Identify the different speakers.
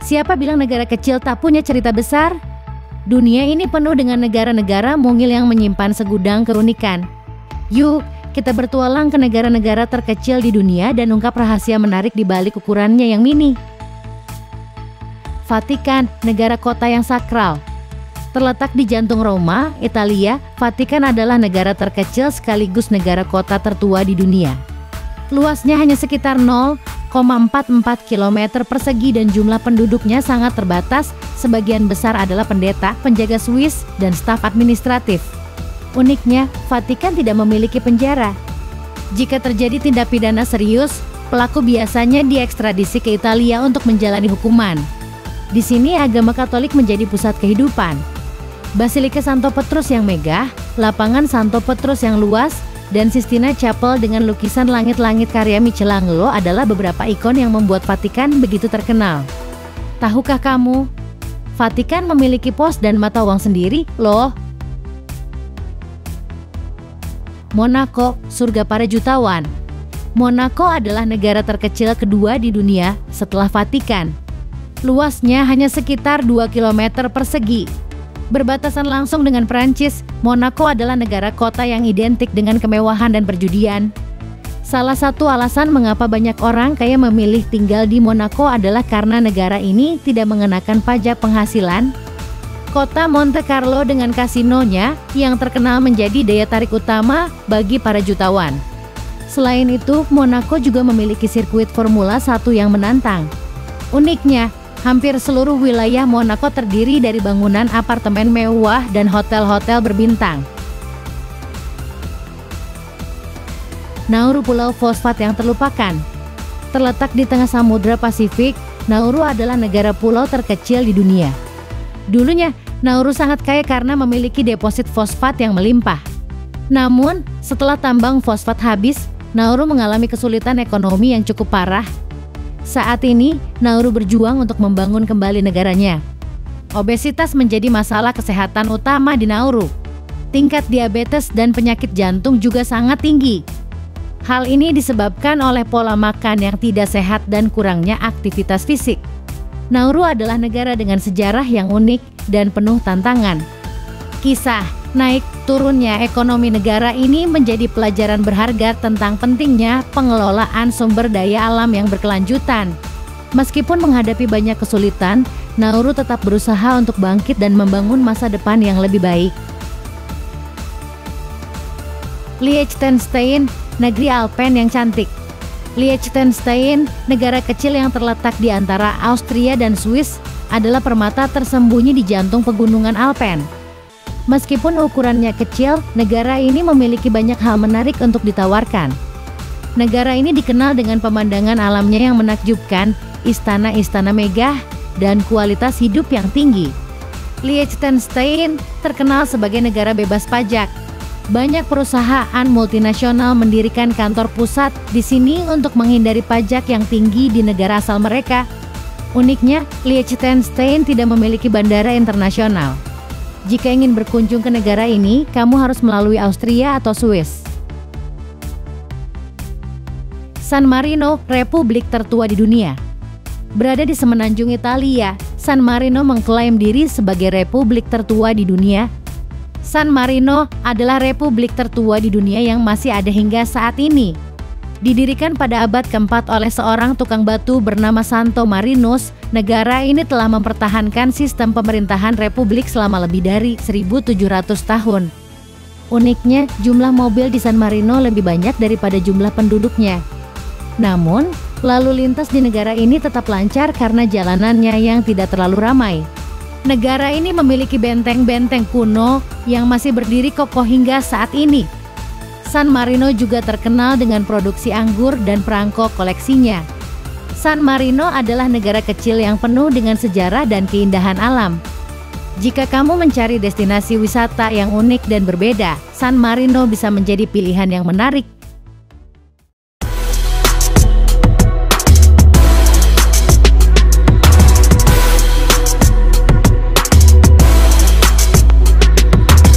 Speaker 1: Siapa bilang negara kecil tak punya cerita besar? Dunia ini penuh dengan negara-negara mungil yang menyimpan segudang keunikan. Yuk, kita bertualang ke negara-negara terkecil di dunia dan ungkap rahasia menarik di balik ukurannya yang mini. Vatikan, negara kota yang sakral. Terletak di jantung Roma, Italia, Vatikan adalah negara terkecil sekaligus negara kota tertua di dunia. Luasnya hanya sekitar 0,44 km persegi dan jumlah penduduknya sangat terbatas. Sebagian besar adalah pendeta, penjaga Swiss, dan staf administratif. Uniknya, Vatikan tidak memiliki penjara. Jika terjadi tindak pidana serius, pelaku biasanya diekstradisi ke Italia untuk menjalani hukuman. Di sini agama Katolik menjadi pusat kehidupan. Basilika Santo Petrus yang megah, lapangan Santo Petrus yang luas, dan Sistina Chapel dengan lukisan langit-langit karya Michelangelo adalah beberapa ikon yang membuat Vatikan begitu terkenal. Tahukah kamu, Vatikan memiliki pos dan mata uang sendiri loh. Monaco, surga para jutawan. Monaco adalah negara terkecil kedua di dunia setelah Vatikan. Luasnya hanya sekitar 2 km persegi. Berbatasan langsung dengan Prancis, Monaco adalah negara kota yang identik dengan kemewahan dan perjudian. Salah satu alasan mengapa banyak orang kaya memilih tinggal di Monaco adalah karena negara ini tidak mengenakan pajak penghasilan. Kota Monte Carlo dengan kasinonya yang terkenal menjadi daya tarik utama bagi para jutawan. Selain itu, Monaco juga memiliki sirkuit Formula 1 yang menantang. Uniknya, hampir seluruh wilayah Monaco terdiri dari bangunan apartemen mewah dan hotel-hotel berbintang. Nauru, pulau fosfat yang terlupakan. Terletak di tengah Samudra Pasifik, Nauru adalah negara pulau terkecil di dunia. Dulunya, Nauru sangat kaya karena memiliki deposit fosfat yang melimpah. Namun, setelah tambang fosfat habis, Nauru mengalami kesulitan ekonomi yang cukup parah. Saat ini, Nauru berjuang untuk membangun kembali negaranya. Obesitas menjadi masalah kesehatan utama di Nauru. Tingkat diabetes dan penyakit jantung juga sangat tinggi. Hal ini disebabkan oleh pola makan yang tidak sehat dan kurangnya aktivitas fisik. Nauru adalah negara dengan sejarah yang unik dan penuh tantangan. Kisah naik turunnya ekonomi negara ini menjadi pelajaran berharga tentang pentingnya pengelolaan sumber daya alam yang berkelanjutan. Meskipun menghadapi banyak kesulitan, Nauru tetap berusaha untuk bangkit dan membangun masa depan yang lebih baik. Liechtenstein, negeri Alpen yang cantik. Liechtenstein, negara kecil yang terletak di antara Austria dan Swiss, adalah permata tersembunyi di jantung pegunungan Alpen. Meskipun ukurannya kecil, negara ini memiliki banyak hal menarik untuk ditawarkan. Negara ini dikenal dengan pemandangan alamnya yang menakjubkan, istana-istana megah, dan kualitas hidup yang tinggi. Liechtenstein terkenal sebagai negara bebas pajak. Banyak perusahaan multinasional mendirikan kantor pusat di sini untuk menghindari pajak yang tinggi di negara asal mereka. Uniknya, Liechtenstein tidak memiliki bandara internasional. Jika ingin berkunjung ke negara ini, kamu harus melalui Austria atau Swiss. San Marino, republik tertua di dunia. Berada di semenanjung Italia, San Marino mengklaim diri sebagai republik tertua di dunia. San Marino adalah republik tertua di dunia yang masih ada hingga saat ini. Didirikan pada abad keempat oleh seorang tukang batu bernama Santo Marinus, negara ini telah mempertahankan sistem pemerintahan republik selama lebih dari 1.700 tahun. Uniknya, jumlah mobil di San Marino lebih banyak daripada jumlah penduduknya. Namun, lalu lintas di negara ini tetap lancar karena jalanannya yang tidak terlalu ramai. Negara ini memiliki benteng-benteng kuno yang masih berdiri kokoh hingga saat ini. San Marino juga terkenal dengan produksi anggur dan perangko koleksinya. San Marino adalah negara kecil yang penuh dengan sejarah dan keindahan alam. Jika kamu mencari destinasi wisata yang unik dan berbeda, San Marino bisa menjadi pilihan yang menarik.